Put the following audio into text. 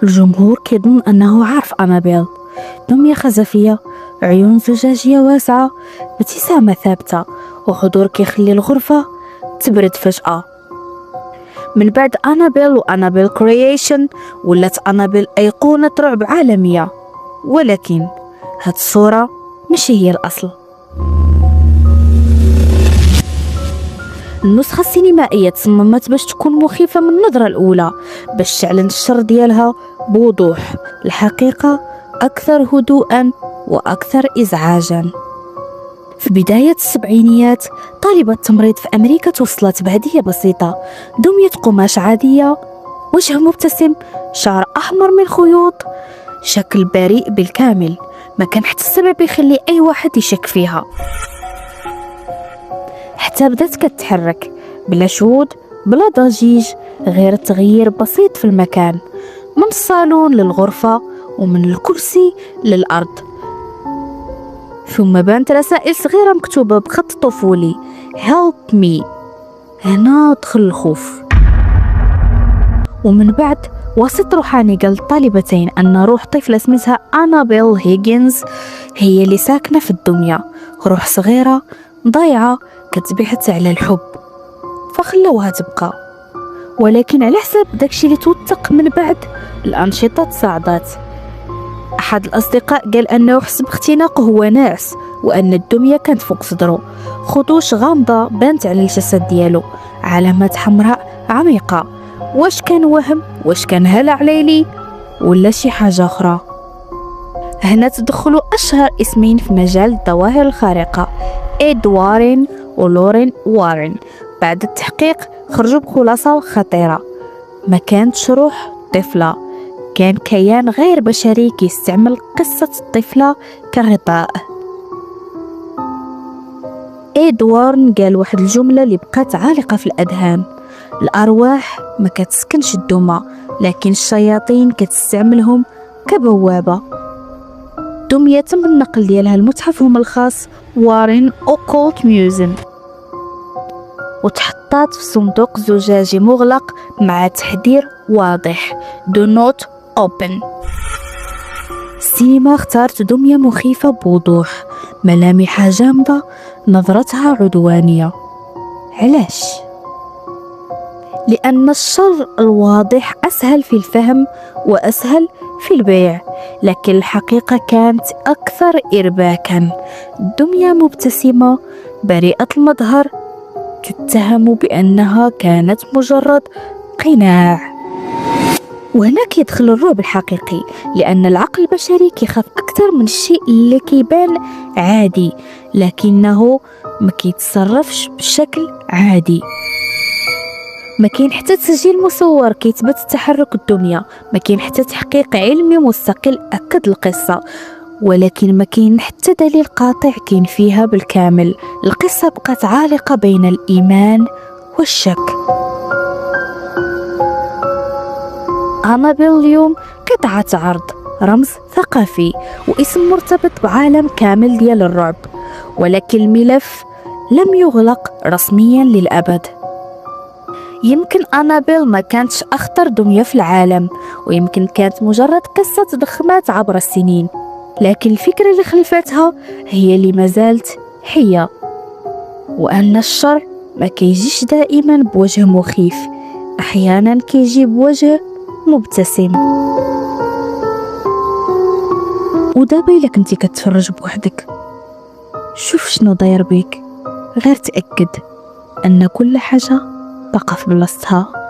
الجمهور كيظن أنه عارف أنابيل، دمية خزفية، عيون زجاجية واسعة، ابتسامة ثابتة، وحضور كيخلي الغرفة تبرد فجأة. من بعد أنابيل وأنابيل كرييشن ولات أنابيل أيقونة رعب عالمية، ولكن هاد الصورة ماشي هي الأصل. النسخة السينمائية تصممت باش تكون مخيفة من النظرة الأولى، باش تعلن الشر ديالها بوضوح. الحقيقة أكثر هدوءا وأكثر إزعاجا. في بداية السبعينيات طالبة تمريض في أمريكا توصلت بهدية بسيطة، دمية قماش عادية، وجه مبتسم، شعر أحمر من خيوط، شكل بريء بالكامل. ما كان حتى السبب يخلي أي واحد يشك فيها. حتى بدات كتحرك بلا شهود بلا ضجيج، غير تغيير بسيط في المكان، من الصالون للغرفة ومن الكرسي للأرض. ثم بانت رسائل صغيرة مكتوبة بخط طفولي help me. هنا دخل الخوف. ومن بعد وسط روحاني قال الطالبتين أن روح طفلة اسمها أنابيل هيجينز هي اللي ساكنة في الدمية، روح صغيرة ضايعة كتبحث على الحب، فخلوها تبقى. ولكن على حساب داكشي اللي توثق من بعد، الأنشطة تصاعدت. أحد الأصدقاء قال أنه حسب اختناقه هو ناعس، وأن الدمية كانت فوق صدره، خدوش غامضة بانت على الجسد ديالو، علامات حمراء عميقة. واش كان وهم؟ واش كان هلع ليلي ولا شي حاجة أخرى؟ هنا تدخلوا أشهر اسمين في مجال الظواهر الخارقة، إد وارين ولورين وارين. بعد التحقيق خرجوا بخلاصة خطيرة، ما كانتش روح طفلة، كان كيان غير بشري كيستعمل قصة الطفلة كغطاء. إد وارن قال واحد الجملة اللي بقات عالقة في الأذهان: الأرواح ما كتسكنش الدمى، لكن الشياطين كتستعملهم كبوابة. دمية تم النقل ديالها لمتحفهم الخاص وارين أوكولت ميوزيوم، وتحطات في صندوق زجاجي مغلق مع تحذير واضح Do not open. السينما اختارت دمية مخيفة بوضوح، ملامحها جامدة، نظرتها عدوانية. علاش؟ لأن الشر الواضح أسهل في الفهم وأسهل في البيع، لكن الحقيقة كانت أكثر إرباكا. دمية مبتسمة بريئة المظهر تتهم بأنها كانت مجرد قناع. وهنا كيدخل الرعب الحقيقي، لأن العقل البشري كيخاف أكثر من الشيء اللي كيبان عادي، لكنه ما كيتصرفش بشكل عادي. ما كاين حتى تسجيل مصور كيثبت تحرك الدمية، ما كاين حتى تحقيق علمي مستقل أكد القصة، ولكن ما كاين حتى دليل قاطع كاين فيها بالكامل. القصة بقات عالقة بين الإيمان والشك. أنابيل اليوم قطعة عرض، رمز ثقافي، واسم مرتبط بعالم كامل ديال الرعب، ولكن الملف لم يغلق رسميا للأبد. يمكن أنابيل ما كانتش أخطر دمية في العالم، ويمكن كانت مجرد قصة تضخمات عبر السنين، لكن الفكرة اللي خلفتها هي اللي مازالت حية، وأن الشر ما كيجيش دائما بوجه مخيف، أحيانا كيجي بوجه مبتسم. ودابا إلا كنتي كتفرج بوحدك، شوف شنو داير بيك، غير تأكد أن كل حاجة بقى في بلاصتها.